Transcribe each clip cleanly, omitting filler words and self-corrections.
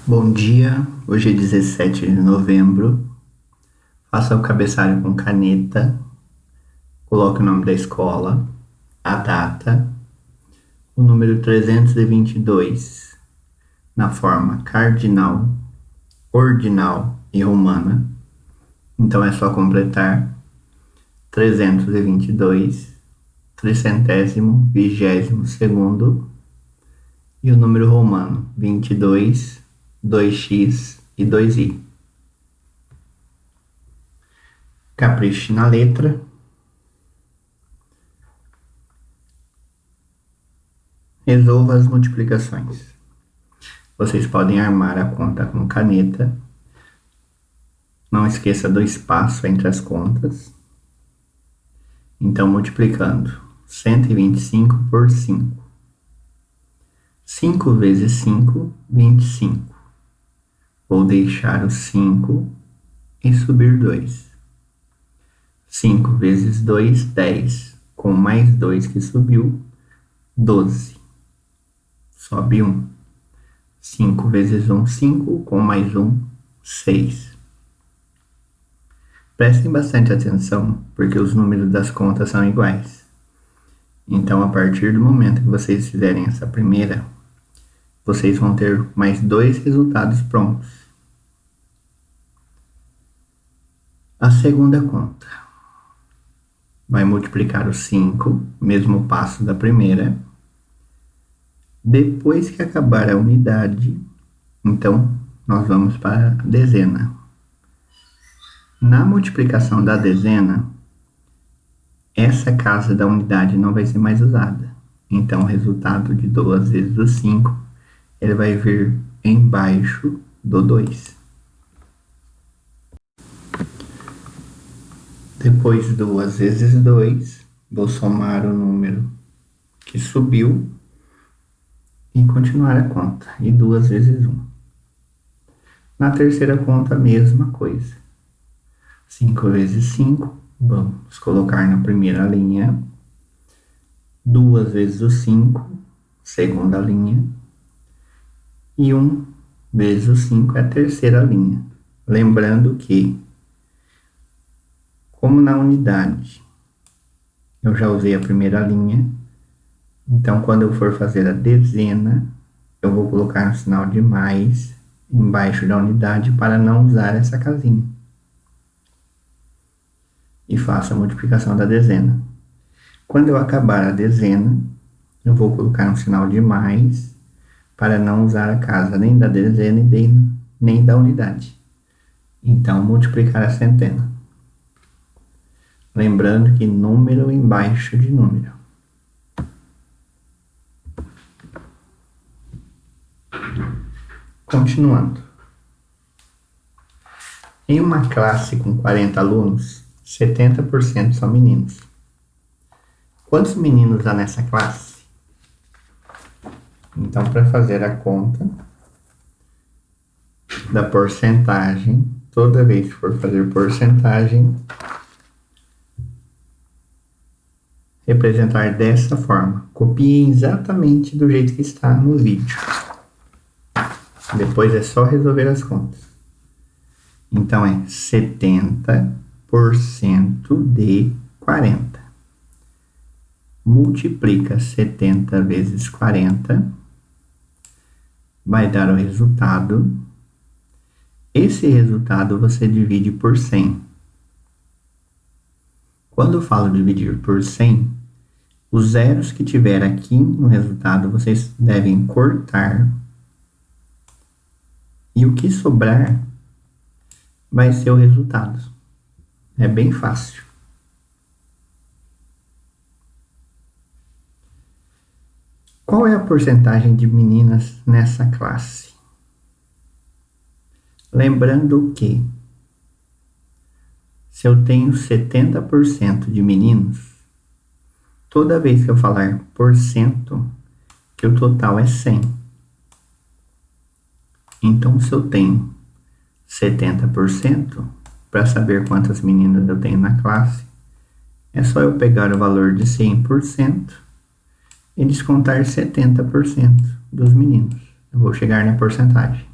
Bom dia, hoje é 17 de novembro. Faça o cabeçalho com caneta, coloque o nome da escola, a data, o número 322 na forma cardinal, ordinal e romana. Então é só completar 322, tricentésimo, vigésimo segundo e o número romano 22, 2x e 2i. Capriche na letra. Resolva as multiplicações. Vocês podem armar a conta com caneta. Não esqueça do espaço entre as contas. Então, multiplicando 125 por 5. 5 vezes 5, 25. Vou deixar o 5 e subir 2. 5 vezes 2, 10. Com mais 2 que subiu, 12. Sobe 1. 5 vezes 1, 5. Com mais 1, 6. Prestem bastante atenção, porque os números das contas são iguais. Então, a partir do momento que vocês fizerem essa primeira, vocês vão ter mais 2 resultados prontos. A segunda conta vai multiplicar o 5, mesmo passo da primeira. Depois que acabar a unidade, então nós vamos para a dezena. Na multiplicação da dezena, essa casa da unidade não vai ser mais usada. Então, o resultado de 2 vezes o 5, ele vai vir embaixo do 2. Depois de 2 vezes 2, vou somar o número que subiu e continuar a conta. E 2 vezes 1. Na terceira conta, a mesma coisa. 5 vezes 5, vamos colocar na primeira linha. 2 vezes o 5, segunda linha. E 1 vezes o 5 é a terceira linha. Lembrando que, como na unidade eu já usei a primeira linha, então quando eu for fazer a dezena, eu vou colocar um sinal de mais embaixo da unidade para não usar essa casinha. E faço a multiplicação da dezena. Quando eu acabar a dezena, eu vou colocar um sinal de mais para não usar a casa nem da dezena e nem da unidade. Então, multiplicar a centena. Lembrando que número embaixo de número. Continuando. Em uma classe com 40 alunos, 70% são meninos. Quantos meninos há nessa classe? Então, para fazer a conta da porcentagem, toda vez que for fazer porcentagem, representar dessa forma. Copiem exatamente do jeito que está no vídeo. Depois é só resolver as contas. Então, é 70% de 40. Multiplica 70 vezes 40. Vai dar o resultado. Esse resultado você divide por 100. Quando eu falo dividir por 100, os zeros que tiver aqui no resultado, vocês devem cortar. E o que sobrar vai ser o resultado. É bem fácil. Qual é a porcentagem de meninas nessa classe? Lembrando que, se eu tenho 70% de meninos, toda vez que eu falar porcento, que o total é 100. Então, se eu tenho 70%, para saber quantas meninas eu tenho na classe, é só eu pegar o valor de 100% e descontar 70% dos meninos. Eu vou chegar na porcentagem.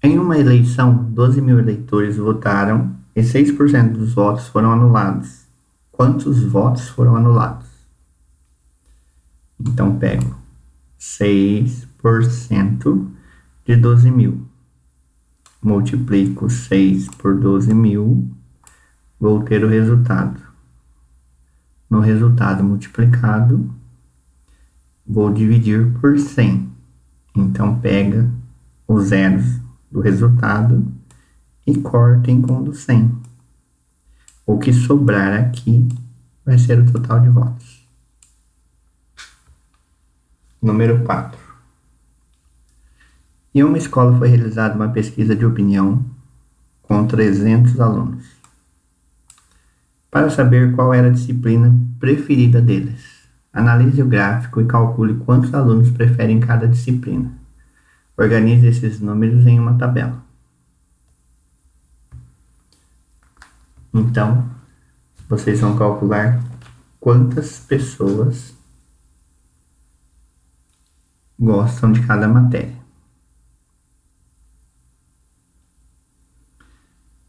Em uma eleição, 12 mil eleitores votaram e 6% dos votos foram anulados. Quantos votos foram anulados? Então, pego 6% de 12 mil. Multiplico 6 por 12 mil, vou ter o resultado. No resultado multiplicado, vou dividir por 100. Então, pega os zeros do resultado e cortem com o do 100. O que sobrar aqui vai ser o total de votos. Número 4. Em uma escola foi realizada uma pesquisa de opinião com 300 alunos, para saber qual era a disciplina preferida deles. Analise o gráfico e calcule quantos alunos preferem cada disciplina. Organize esses números em uma tabela. Então, vocês vão calcular quantas pessoas gostam de cada matéria.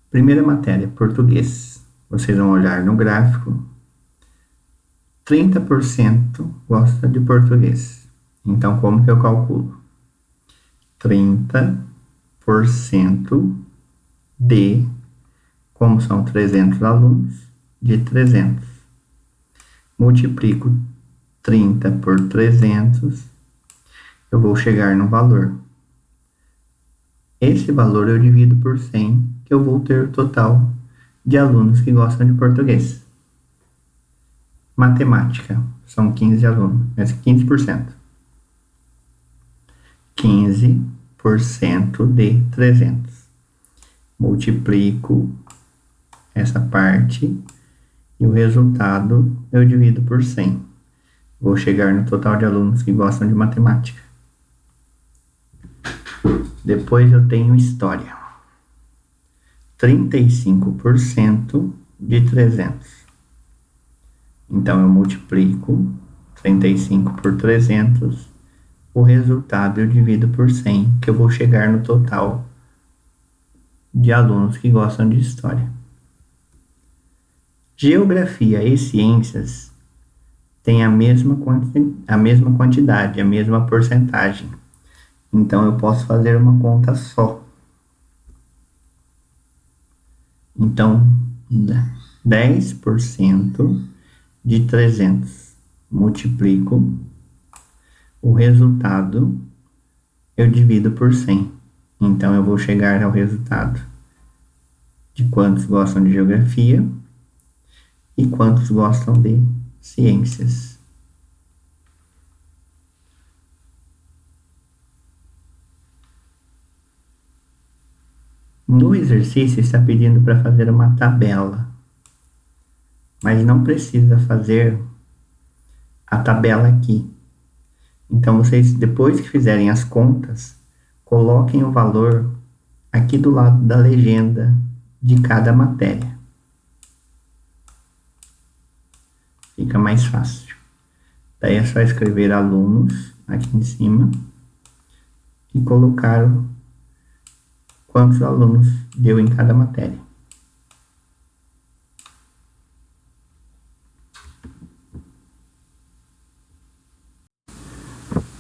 Primeira matéria, português. Vocês vão olhar no gráfico. 30% gosta de português. Então, como que eu calculo? 30% de, como são 300 alunos, de 300. Multiplico 30 por 300, eu vou chegar no valor. Esse valor eu divido por 100, que eu vou ter o total de alunos que gostam de português. Matemática, são 15 alunos, 15%. 15% de 300. Multiplico essa parte e o resultado eu divido por 100. Vou chegar no total de alunos que gostam de matemática. Depois eu tenho história. 35% de 300. Então, eu multiplico 35 por 300. O resultado eu divido por 100, que eu vou chegar no total de alunos que gostam de história. Geografia e ciências têm a mesma quantidade, a mesma porcentagem. Então, eu posso fazer uma conta só. Então, 10% de 300. Multiplico. O resultado eu divido por 100. Então, eu vou chegar ao resultado de quantos gostam de geografia e quantos gostam de ciências. No exercício está pedindo para fazer uma tabela, mas não precisa fazer a tabela aqui. Então, vocês, depois que fizerem as contas, coloquem o valor aqui do lado da legenda de cada matéria. Fica mais fácil. Daí é só escrever alunos aqui em cima e colocar quantos alunos deu em cada matéria.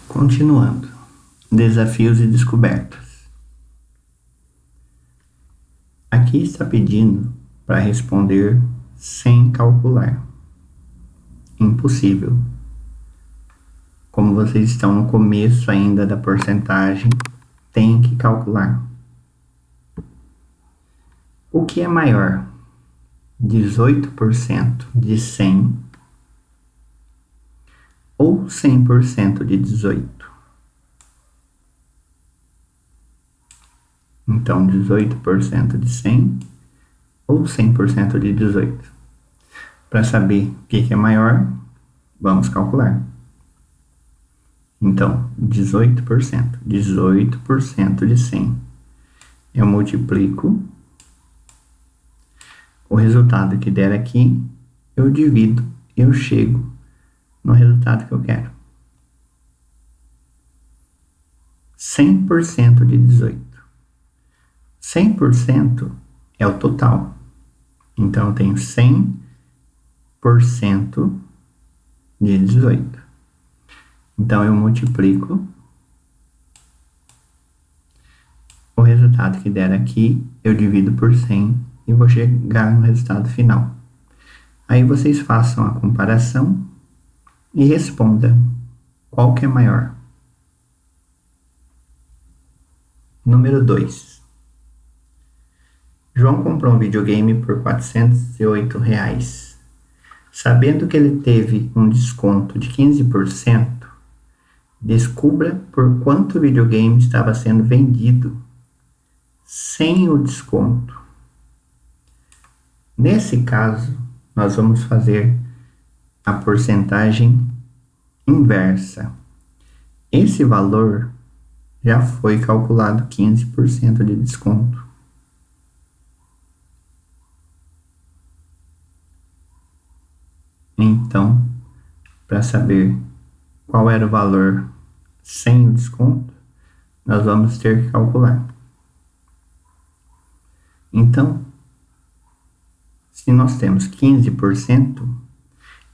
Continuando. Desafios e descobertas. Aqui está pedindo para responder sem calcular. Impossível. Como vocês estão no começo ainda da porcentagem, tem que calcular. O que é maior? 18% de 100 ou 100% de 18? Então, 18% de 100 ou 100% de 18? Para saber o que é maior, vamos calcular. Então, 18%. 18% de 100. Eu multiplico. O resultado que der aqui, eu divido e eu chego no resultado que eu quero. 100% de 18. 100% é o total. Então, eu tenho 100% de 18. Então, eu multiplico o resultado que der aqui, eu divido por 100 e vou chegar no resultado final. Aí vocês façam a comparação e respondam qual que é maior. Número 2. João comprou um videogame por R$ 408. Sabendo que ele teve um desconto de 15%, descubra por quanto o videogame estava sendo vendido sem o desconto. Nesse caso, nós vamos fazer a porcentagem inversa. Esse valor já foi calculado 15% de desconto. Então, para saber qual era o valor sem o desconto, nós vamos ter que calcular. Então, se nós temos 15%,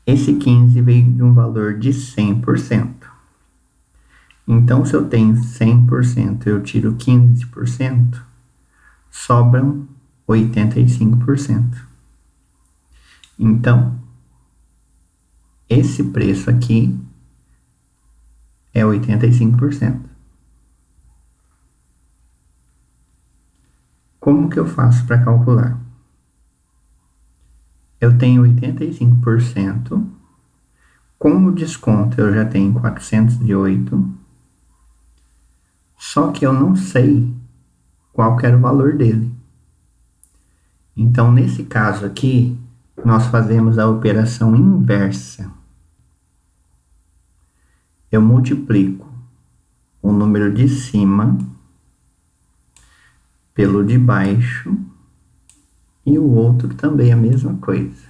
esse 15 veio de um valor de 100%. Então, se eu tenho 100%, eu tiro 15%, sobram 85%. Então, esse preço aqui é 85%. Como que eu faço para calcular? Eu tenho 85%, com o desconto eu já tenho 408, só que eu não sei qual que era o valor dele. Então, nesse caso aqui, nós fazemos a operação inversa. Eu multiplico o número de cima pelo de baixo e o outro também a mesma coisa.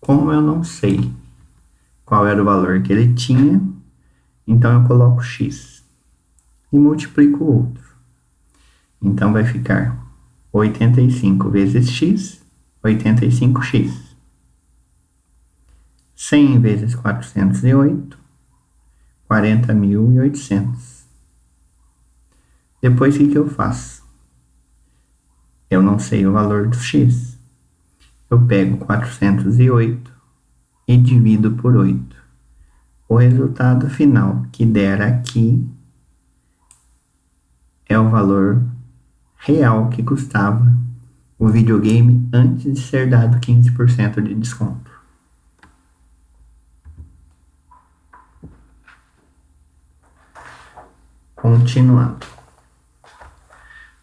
Como eu não sei qual era o valor que ele tinha, então eu coloco x e multiplico o outro. Então vai ficar 85 vezes x, 85x. 100 vezes 408, 40.800. Depois, o que eu faço? Eu não sei o valor do x. Eu pego 408 e divido por 8. O resultado final que der aqui é o valor real que custava o videogame antes de ser dado 15% de desconto. Continuando.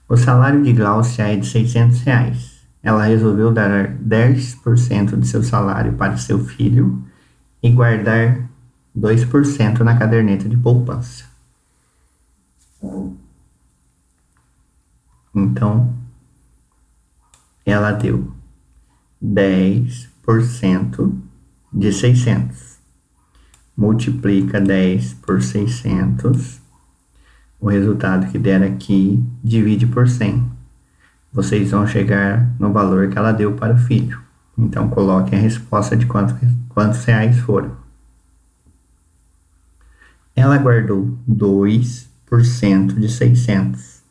O salário de Glaucia é de R$ 600. Ela resolveu dar 10% de seu salário para seu filho e guardar 2% na caderneta de poupança. Então, ela deu 10% de 600. Multiplica 10 por 600. O resultado que der aqui, divide por 100. Vocês vão chegar no valor que ela deu para o filho. Então, coloquem a resposta de quantos reais foram. Ela guardou 2% de 600.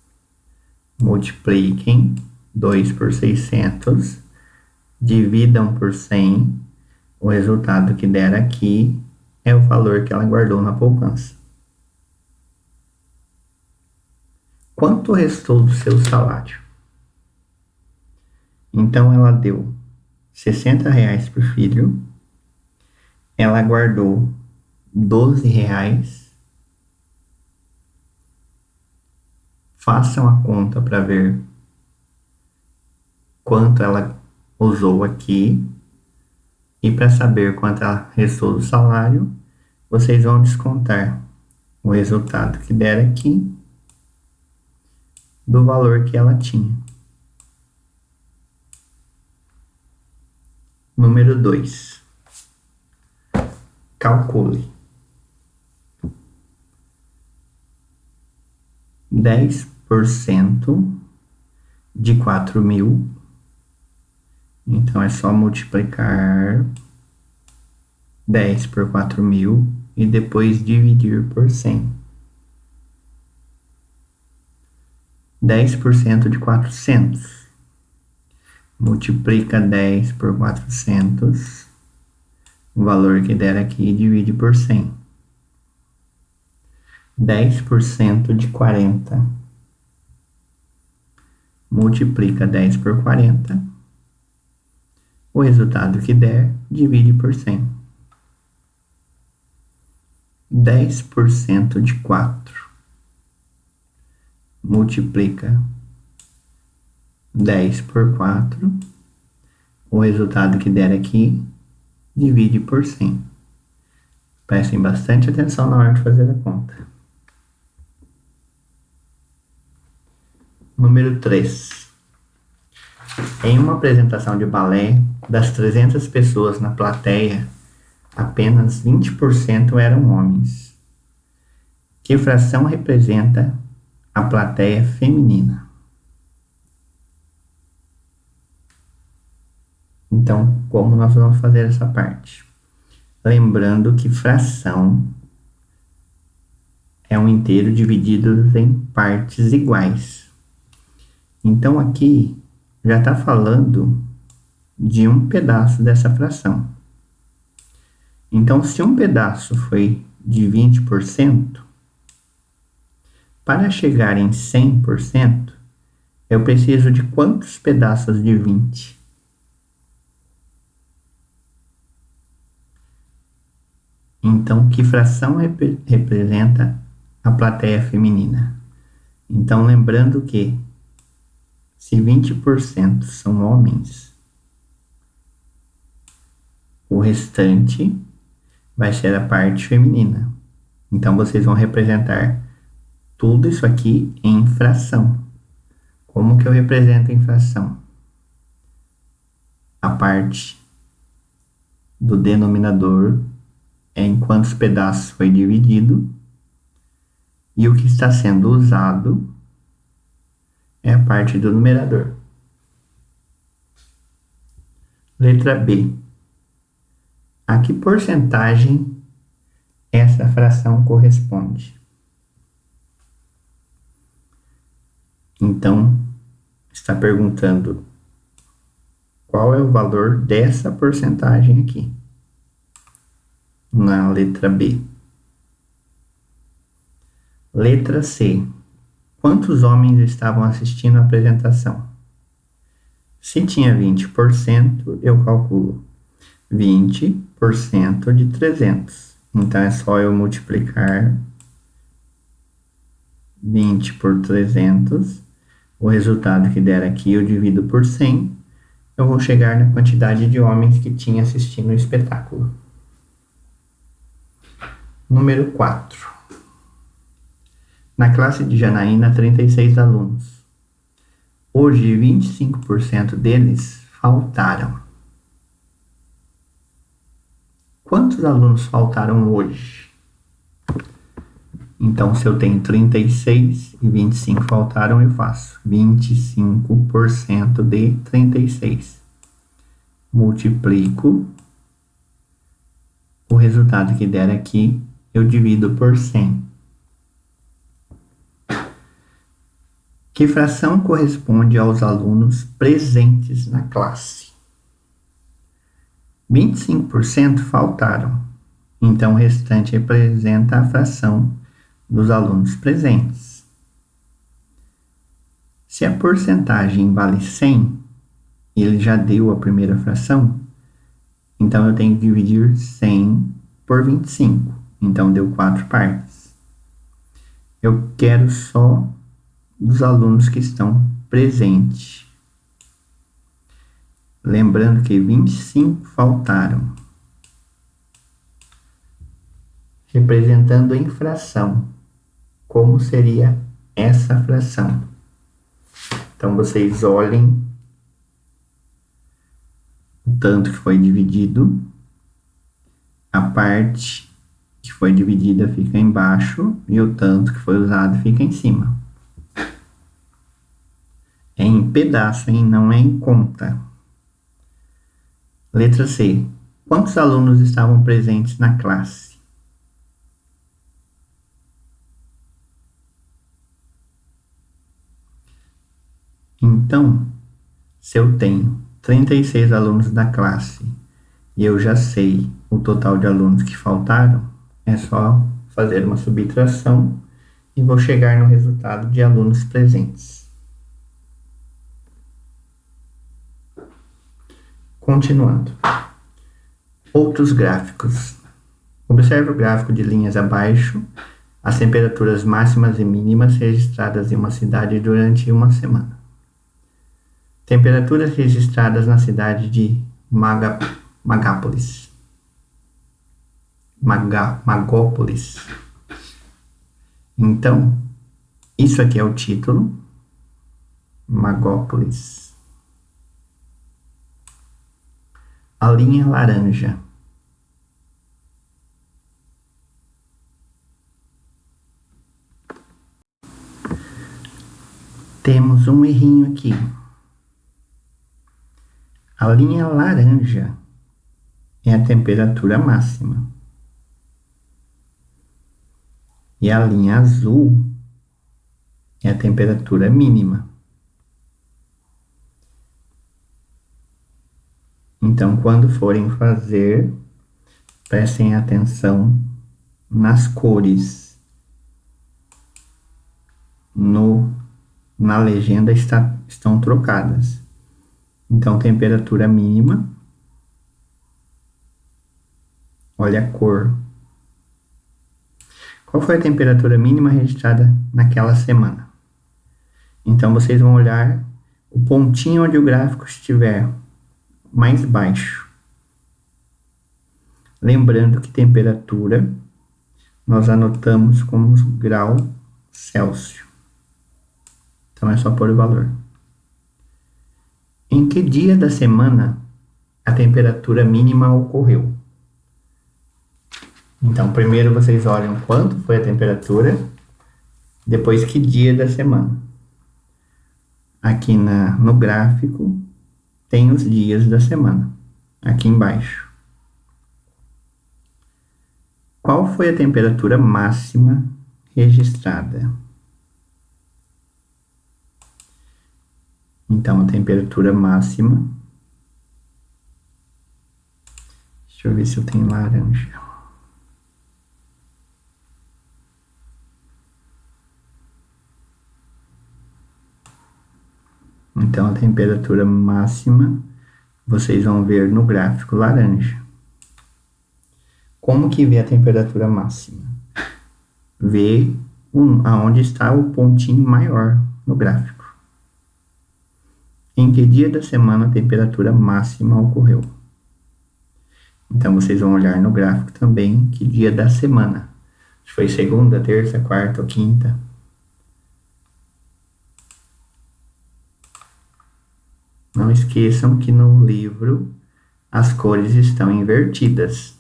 Multipliquem 2 por 600. Dividam por 100. O resultado que der aqui é o valor que ela guardou na poupança. Quanto restou do seu salário? Então, ela deu R$ 60 para o filho. Ela guardou R$ 12. Façam a conta para ver quanto ela usou aqui. E para saber quanto ela restou do salário, vocês vão descontar o resultado que der aqui do valor que ela tinha. Número 2. Calcule 10% de 4.000. Então, é só multiplicar 10 por 4.000 e depois dividir por 100. 10% de 400. Multiplica 10 por 400. O valor que der aqui divide por 100. 10% de 40. Multiplica 10 por 40. O resultado que der, divide por 100. 10% de 4. Multiplica 10 por 4. O resultado que der aqui, divide por 100. Prestem bastante atenção na hora de fazer a conta. Número 3. Em uma apresentação de balé, das 300 pessoas na plateia, apenas 20% eram homens. Que fração representa a plateia feminina? Então, como nós vamos fazer essa parte? Lembrando que fração é um inteiro dividido em partes iguais. Então, aqui já está falando de um pedaço dessa fração. Então, se um pedaço foi de 20%, para chegar em 100%, eu preciso de quantos pedaços de 20? Então, que fração representa a plateia feminina? Então, lembrando que se 20% são homens, o restante vai ser a parte feminina. Então, vocês vão representar tudo isso aqui em fração. Como que eu represento em fração? A parte do denominador é em quantos pedaços foi dividido, e o que está sendo usado é a parte do numerador. Letra B. A que porcentagem essa fração corresponde? Então, está perguntando qual é o valor dessa porcentagem aqui, na letra B. Letra C. Quantos homens estavam assistindo a apresentação? Se tinha 20%, eu calculo 20% de 300. Então, é só eu multiplicar 20 por 300. O resultado que der aqui eu divido por 100. Eu vou chegar na quantidade de homens que tinha assistindo o espetáculo. Número 4. Na classe de Janaína, 36 alunos. Hoje, 25% deles faltaram. Quantos alunos faltaram hoje? Então, se eu tenho 36 e 25 faltaram, eu faço 25% de 36. Multiplico. O resultado que der aqui, eu divido por 100. Que fração corresponde aos alunos presentes na classe? 25% faltaram. Então, o restante representa a fração dos alunos presentes. Se a porcentagem vale 100, ele já deu a primeira fração, então eu tenho que dividir 100 por 25. Então, deu 4 partes. Eu quero só dos alunos que estão presentes. Lembrando que 25 faltaram. Representando em fração. Como seria essa fração? Então, vocês olhem o tanto que foi dividido. A parte que foi dividida fica embaixo e o tanto que foi usado fica em cima. É em pedaço, hein? Não é em conta. Letra C. Quantos alunos estavam presentes na classe? Então, se eu tenho 36 alunos da classe e eu já sei o total de alunos que faltaram, é só fazer uma subtração e vou chegar no resultado de alunos presentes. Continuando. Outros gráficos. Observe o gráfico de linhas abaixo, as temperaturas máximas e mínimas registradas em uma cidade durante uma semana. Temperaturas registradas na cidade de Magópolis. Então, isso aqui é o título. Magópolis. A linha laranja. Temos um errinho aqui. A linha laranja é a temperatura máxima. E a linha azul é a temperatura mínima. Então, quando forem fazer, prestem atenção nas cores. Na legenda estão trocadas. Então, temperatura mínima. Olha a cor. Qual foi a temperatura mínima registrada naquela semana? Então, vocês vão olhar o pontinho onde o gráfico estiver mais baixo. Lembrando que temperatura nós anotamos como grau Celsius. Então, é só pôr o valor. Em que dia da semana a temperatura mínima ocorreu? Então, primeiro vocês olham quanto foi a temperatura, depois que dia da semana. Aqui no gráfico tem os dias da semana, aqui embaixo. Qual foi a temperatura máxima registrada? Então, a temperatura máxima... Deixa eu ver se eu tenho laranja. Então, a temperatura máxima, vocês vão ver no gráfico laranja. Como que vê a temperatura máxima? Vê aonde está o pontinho maior no gráfico. Em que dia da semana a temperatura máxima ocorreu? Então, vocês vão olhar no gráfico também que dia da semana. Se foi segunda, terça, quarta ou quinta. Não esqueçam que no livro as cores estão invertidas.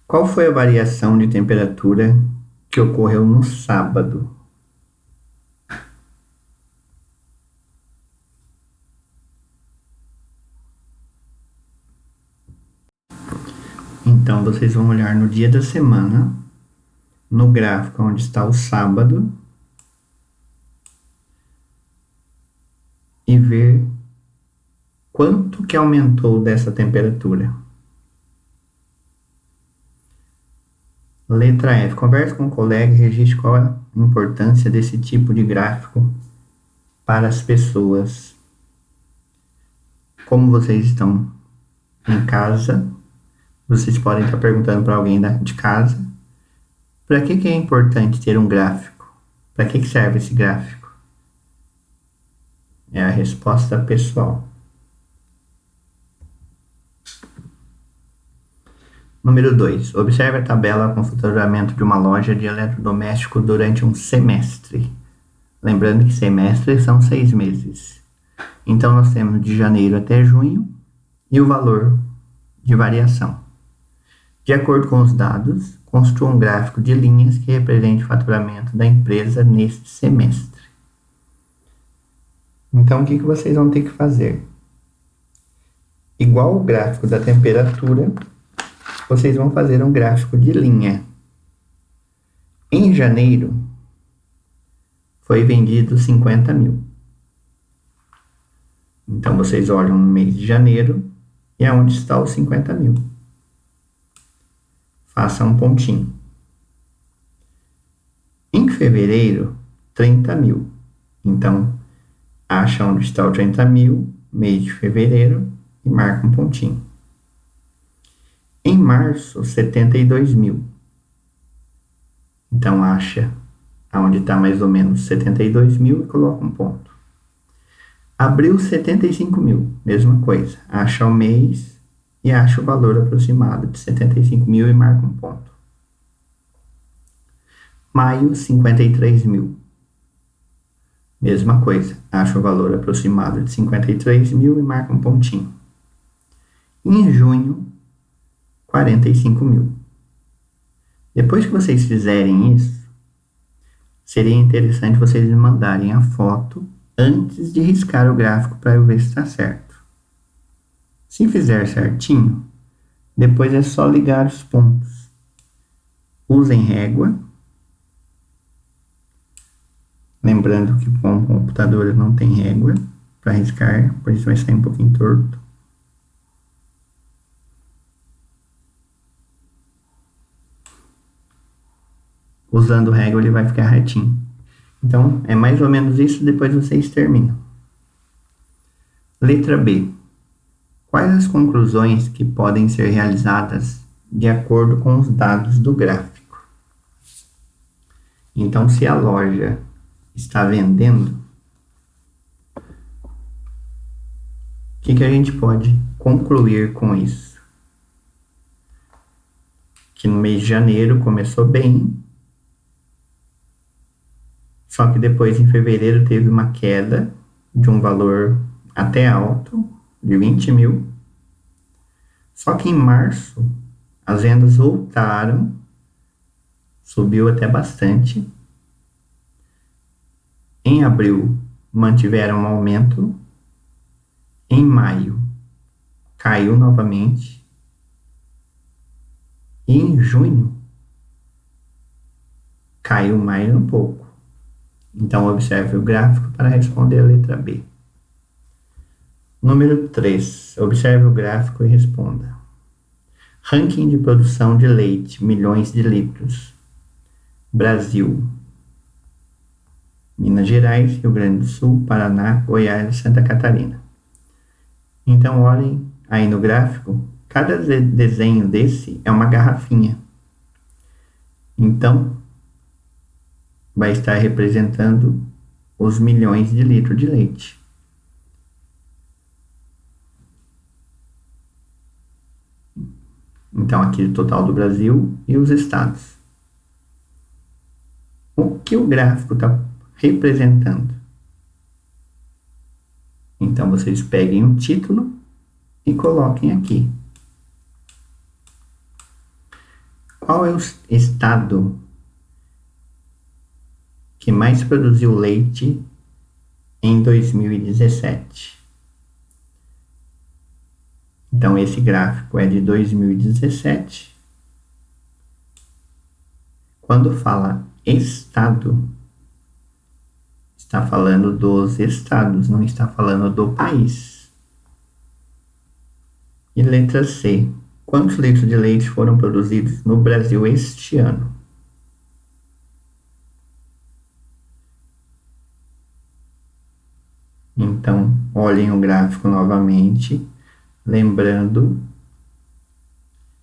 Qual foi a variação de temperatura que ocorreu no sábado? Então, vocês vão olhar no dia da semana, no gráfico onde está o sábado, e ver quanto que aumentou dessa temperatura. Letra F. Converse com o colega e registre qual a importância desse tipo de gráfico para as pessoas. Como vocês estão em casa, vocês podem estar perguntando para alguém de casa, para que é importante ter um gráfico? Para que serve esse gráfico? É a resposta pessoal. Número 2. Observe a tabela com faturamento de uma loja de eletrodoméstico durante um semestre. Lembrando que semestre são 6 meses. Então, nós temos de janeiro até junho e o valor de variação. De acordo com os dados, construa um gráfico de linhas que represente o faturamento da empresa neste semestre. Então, o que vocês vão ter que fazer? Igual o gráfico da temperatura, vocês vão fazer um gráfico de linha. Em janeiro, foi vendido 50 mil. Então, vocês olham no mês de janeiro e aonde está os 50 mil. Faça um pontinho. Em fevereiro, 30 mil. Então, acha onde está o 30 mil, mês de fevereiro, e marca um pontinho. Em março, 72 mil. Então, acha onde está mais ou menos 72 mil e coloca um ponto. Abril, 75 mil, mesma coisa. Acha o mês e acha o valor aproximado de 75 mil e marca um ponto. Maio, 53 mil. Mesma coisa. Acha o valor aproximado de 53 mil e marca um pontinho. Em junho, 45 mil. Depois que vocês fizerem isso, seria interessante vocês me mandarem a foto antes de riscar o gráfico para eu ver se está certo. Se fizer certinho, depois é só ligar os pontos. Usem régua. Lembrando que com o computador não tem régua para riscar, por isso vai sair um pouquinho torto. Usando régua ele vai ficar retinho. Então, é mais ou menos isso, depois vocês terminam. Letra B. Quais as conclusões que podem ser realizadas de acordo com os dados do gráfico? Então, se a loja está vendendo, o que a gente pode concluir com isso? Que no mês de janeiro começou bem, só que depois em fevereiro teve uma queda de um valor até alto, de 20 mil. Só que em março as vendas voltaram, subiu até bastante. Em abril mantiveram um aumento. Em maio caiu novamente. E em junho caiu mais um pouco. Então, observe o gráfico para responder a letra B. Número 3. Observe o gráfico e responda. Ranking de produção de leite, milhões de litros. Brasil. Minas Gerais, Rio Grande do Sul, Paraná, Goiás e Santa Catarina. Então, olhem aí no gráfico. Cada desenho desse é uma garrafinha. Então, vai estar representando os milhões de litros de leite. Então, aqui o total do Brasil e os estados. O que o gráfico está representando? Então, vocês peguem o título e coloquem aqui. Qual é o estado que mais produziu leite em 2017? Então, esse gráfico é de 2017. Quando fala estado, está falando dos estados, não está falando do país. E letra C. Quantos litros de leite foram produzidos no Brasil este ano? Então, olhem o gráfico novamente, lembrando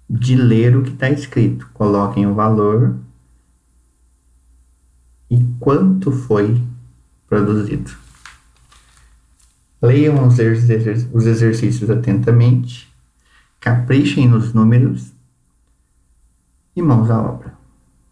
de ler o que está escrito. Coloquem o valor e quanto foi produzido. Leiam os exercícios atentamente, caprichem nos números e mãos à obra.